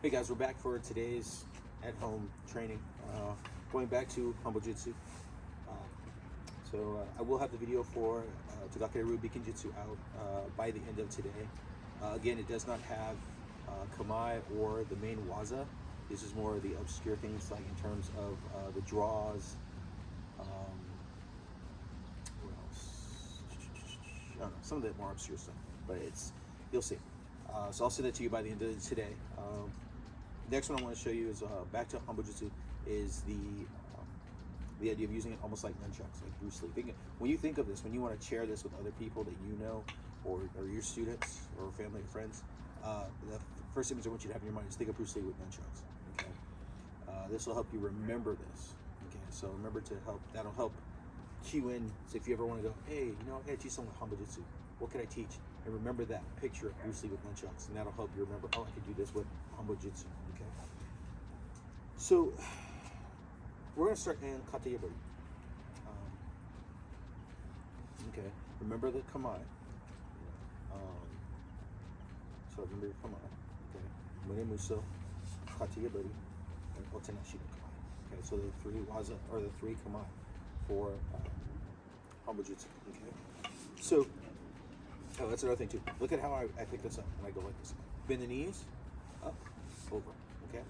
Hey guys, we're back for today's at-home training. Going back to Hanbojutsu. I will have the video for Tagakeru Bikinjutsu out by the end of today. Again, it does not have Kamae or the main waza. This is more of the obscure things, like in terms of the draws. What else? I don't know, some of the more obscure stuff, but you'll see. So I'll send that to you by the end of today. Next one I want to show you is back to Hanbojutsu, is the idea of using it almost like nunchucks, like Bruce Lee. When you think of this, when you want to share this with other people that you know, or your students, or family or friends, the first image I want you to have in your mind is think of Bruce Lee with nunchucks. Okay, this will help you remember this. Okay, so remember that'll help cue in. So if you ever want to go, hey, I gotta teach someone Hanbojutsu. What can I teach? And remember that picture of Bruce Lee with nunchucks, and that'll help you remember, oh, I could do this with Hanbojutsu. Okay. So we're gonna start in Kata Yabari. Okay. Remember the Kamae. So remember your Kamae. Okay. Mune Muso, Kata Yabari, and Otenashi no Kamae. Okay. So the three waza, or the three Kamae for Hanbojutsu. Okay. So. Oh, that's another thing too. Look at how I pick this up when I go like this. Bend the knees, up, over, okay?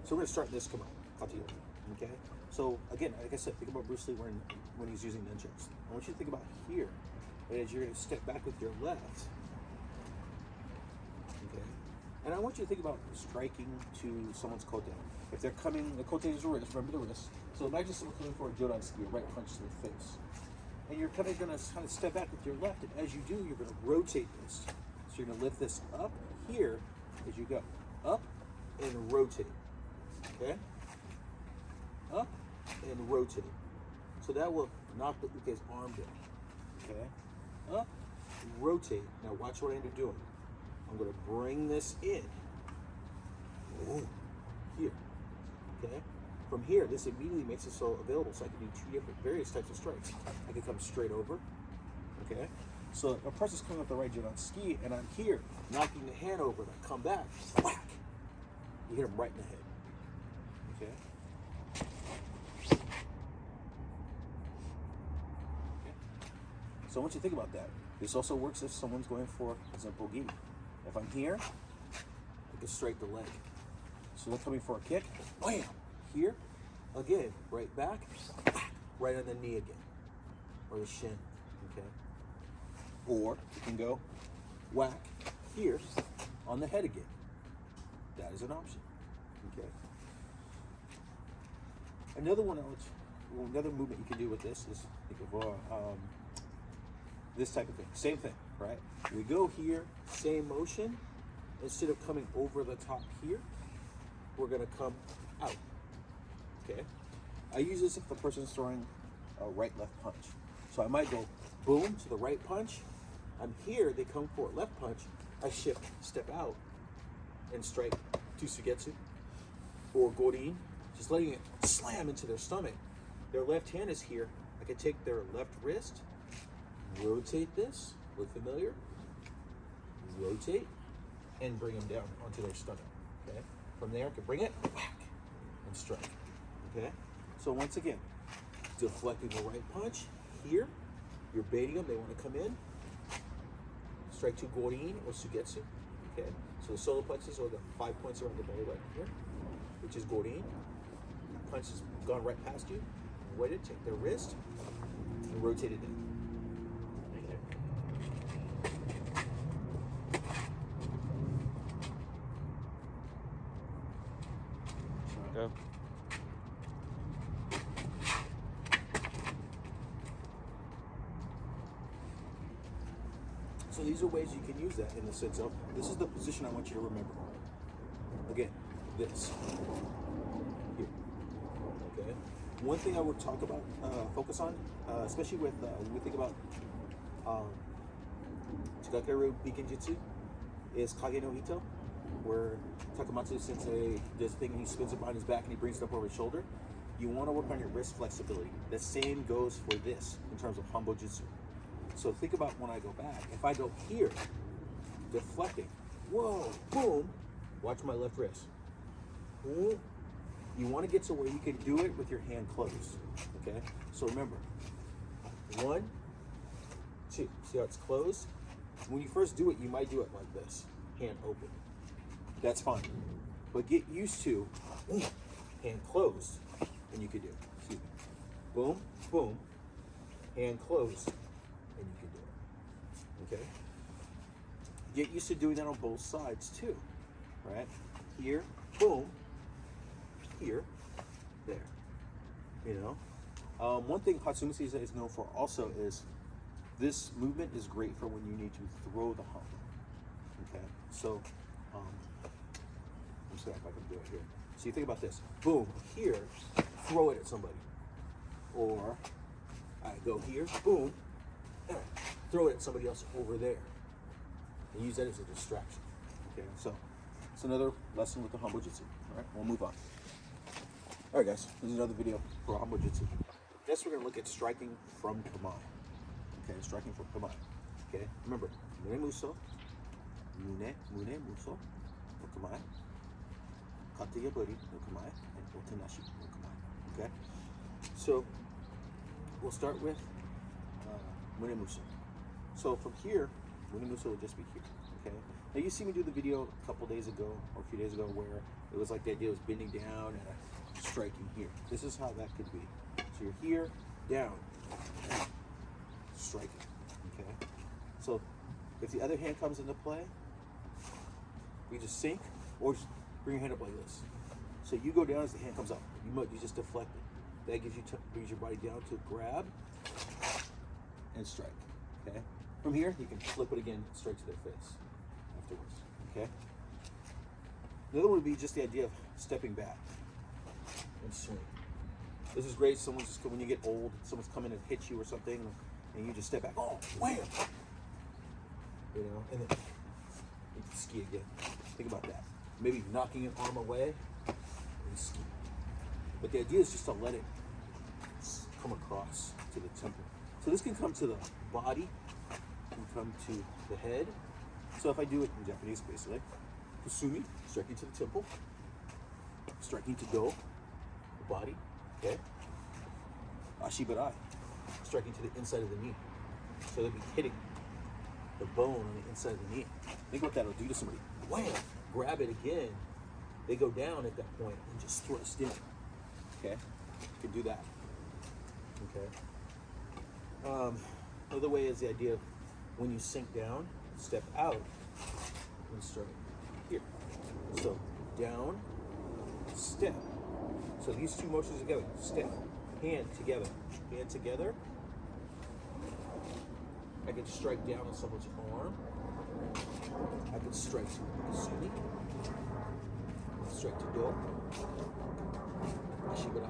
So we're gonna start this, come on, Kata Yabari, okay? So again, like I said, think about Bruce Lee when he's using nunchucks. I want you to think about here, as you're gonna step back with your left, okay? And I want you to think about striking to someone's kote. If they're coming, the kote is the wrist, remember the wrist. So imagine someone coming for a jodan ski, a right punch to the face. And you're kind of going to step back with your left, and as you do, you're going to rotate this. So you're going to lift this up here as you go. Up and rotate. Okay? Up and rotate. So that will knock the uke's arm down. Okay? Up, rotate. Now watch what I end up doing. I'm going to bring this in. Ooh, here. Okay? From here, this immediately makes it so available, so I can do various types of strikes. I can come straight over, okay? So a person's coming up the right jodan ski, and I'm here, knocking the hand over, and I come back, whack! You hit him right in the head, okay? So I want you to think about that. This also works if someone's going for, for example, gi. If I'm here, I can strike the leg. So they're coming for a kick, bam! Here, again, right back, right on the knee again, or the shin, okay? Or you can go whack here on the head again. That is an option, okay? Another movement you can do with this is think of this type of thing. Same thing, right? We go here, same motion. Instead of coming over the top here, we're gonna come out. Okay, I use this if the person's throwing a right-left punch. So I might go boom to the right punch. I'm here, they come for a left punch. I shift, step out, and strike to Sugetsu or Gorin, just letting it slam into their stomach. Their left hand is here. I can take their left wrist, rotate this, look familiar, rotate, and bring them down onto their stomach. Okay, from there I can bring it, whack, and strike. Okay, so once again, deflecting the right punch here, you're baiting them, they want to come in, strike to Gorin or Sugetsu. Okay, so the solar plexus, or the 5 points around the belly right here, which is Gorin. Punch has gone right past you, wait it, take their wrist, and rotate it in. Go. So these are ways you can use that in the sense of, this is the position I want you to remember. Again, this. Here. Okay. One thing I would talk about, focus on, especially with, when we think about Tagakeru Bikinjutsu, is Kage no Hito, where Takamatsu Sensei does a thing and he spins it behind his back and he brings it up over his shoulder. You want to work on your wrist flexibility. The same goes for this in terms of Hanbojutsu. So think about when I go back. If I go here, deflecting, whoa, boom, watch my left wrist. Boom. You want to get to where you can do it with your hand closed. Okay? So remember, 1, 2. See how it's closed? When you first do it, you might do it like this, hand open. That's fine. But get used to hand closed, and you can do it. Excuse me. Boom, boom, hand closed, and you can do it. Okay? Get used to doing that on both sides too. Right? Here, boom, here, there. You know? One thing Hanbojutsu is known for also is this movement is great for when you need to throw the hump. Okay? So, I'm sorry if I can do it here. So you think about this. Boom, here, throw it at somebody. Or I go here, boom, throw it at somebody else over there. And use that as a distraction. Okay, so it's another lesson with the Hanbojutsu. All right, we'll move on. All right, guys, this is another video for Hanbojutsu. Next, we're gonna look at striking from Kamae. Okay, striking from Kamae. Okay, remember, mune muso, mune muso, no Kamae, kata yaburi no Kamae, and otenashi no Kamae. Okay, so we'll start with mune muso. So from here, mune muso will just be here. Okay. Now you see me do the video a couple days ago or a few days ago where it was like the idea was bending down and striking here. This is how that could be. So you're here, down, striking. Okay. So if the other hand comes into play, you just sink or just bring your hand up like this. So you go down as the hand comes up. You just deflect it. That gives you brings your body down to grab and strike. Okay. From here, you can flip it again, straight to their face afterwards. Okay. Another one would be just the idea of stepping back and swing. This is great. Someone's just when you get old, someone's coming and hit you or something, and you just step back. Oh, wham! You know, and then you can ski again. Think about that. Maybe knocking an arm away and ski. But the idea is just to let it come across to the temple. So this can come to the body, can come to the head. So if I do it in Japanese, basically, kusumi, striking to the temple, striking to do, the body, okay? Ashibarai, striking to the inside of the knee. So they'll be hitting the bone on the inside of the knee. Think what that'll do to somebody. Wham! Grab it again. They go down at that point and just thrust in. Okay? You can do that. Okay? Another way is the idea of when you sink down, step out, and start here. So down, step. So these two motions together. Step, hand together, hand together. I can strike down on someone's arm. I can strike to Kusumi. Strike to Do. Ashibara.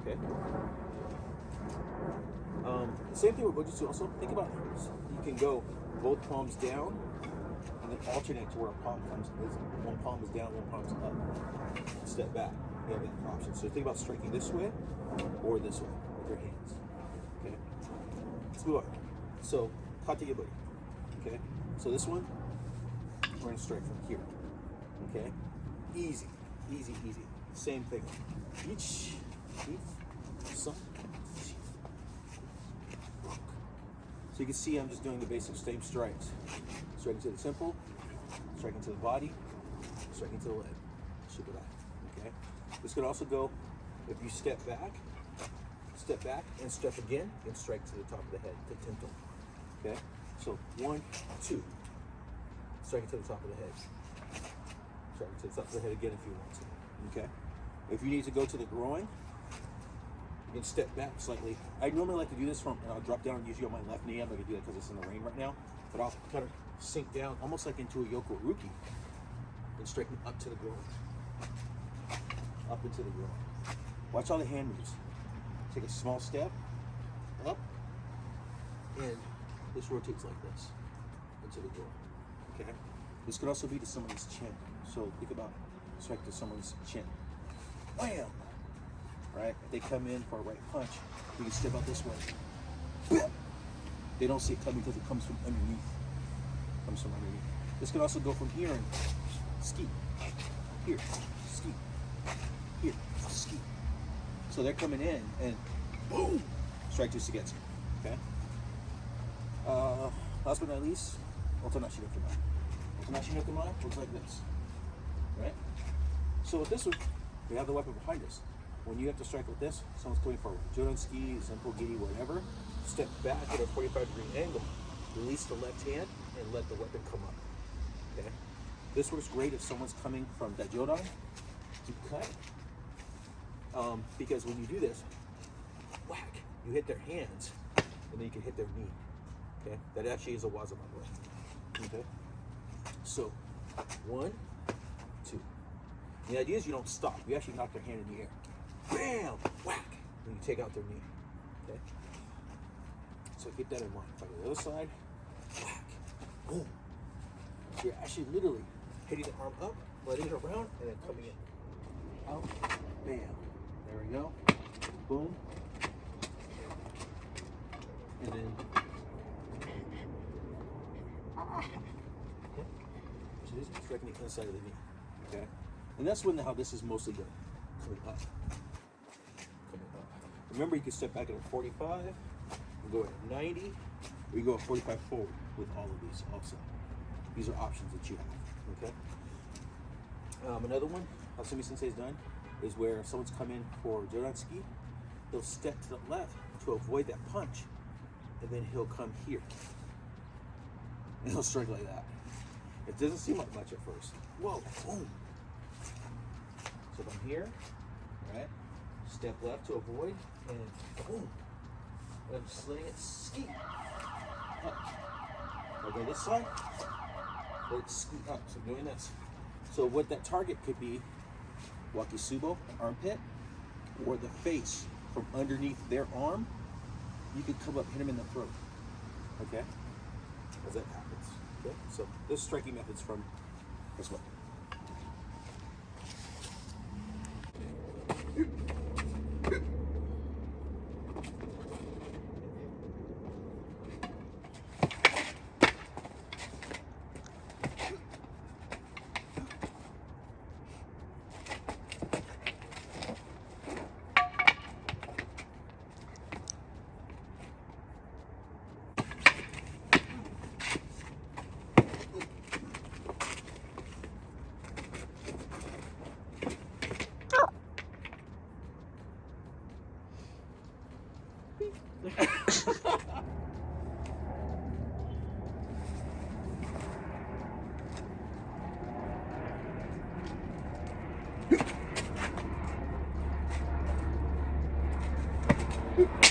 Okay. The same thing with Bojutsu also. Think about this. You can go both palms down and then alternate to where a palm comes. One palm is down, one palm is up. Step back. You have that option. So think about striking this way or this way with your hands. Okay. Let's move on. So kata yaburi. Okay. So this one, we're gonna strike from here. Okay. Easy, easy, easy. Same thing. Each, some. So you can see I'm just doing the basic same strikes. Striking to the temple, striking to the body, striking to the leg. Shibudai. Okay? This could also go, if you step back, and step again, and strike to the top of the head, the tento. Okay? So 1, 2. Striking to the top of the head. Striking to the top of the head again if you want to. Okay? If you need to go to the groin, you can step back slightly. I normally like to do this from, and I'll drop down usually on my left knee. I'm not gonna do that because it's in the rain right now. But I'll kind of sink down almost like into a yoko ruki and straighten up to the groin. Up into the groin. Watch all the hand moves. Take a small step, up, and this rotates like this into the groin. Okay? This could also be to somebody's chin. So think about strike to someone's chin. Wham! Right? If they come in for a right punch, you can step out this way. They don't see it coming because it comes from underneath. This can also go from here and ski. Here, ski. Here, ski. So they're coming in and boom, strike just against you. Okay. Last but not least, Otonashi no Kama. Otonashi no Kama looks like this, right? So with this one, we have the weapon behind us. When you have to strike with this, someone's coming forward. Jodan ski, Zenpo giri, whatever. Step back at a 45-degree angle. Release the left hand and let the weapon come up. Okay. This works great if someone's coming from that Jodan to cut. Because when you do this, whack, you hit their hands, and then you can hit their knee. Okay. That actually is a waza, by the way. Okay. So, 1, 2. The idea is you don't stop. You actually knock their hand in the air. Bam! Whack! And you take out their knee. Okay? So keep that in mind. Try the other side. Whack! Boom! So you're actually literally hitting the arm up, letting it around, and then coming in. Out. Bam. There we go. Boom. And then. Okay. So this is striking the inside of the knee. Okay? And that's how this is mostly done. Coming up. Remember, you can step back at a 45, you go at 90, or you go at 45 forward with all of these also. These are options that you have, okay? Another one, Hasumi Sensei's done, is where someone's come in for Jodan-tsuki, he'll step to the left to avoid that punch, and then he'll come here. And he'll strike like that. It doesn't seem like much at first. Whoa, boom. So if I'm here, right? Step left to avoid, and boom. And I'm just letting it ski up. I'll go this side, let it ski up. So I'm doing this. So what that target could be, wakisubo, armpit, or the face from underneath their arm. You could come up, hit them in the throat. Okay? As that happens. Okay? So this striking method's from this way. Oop.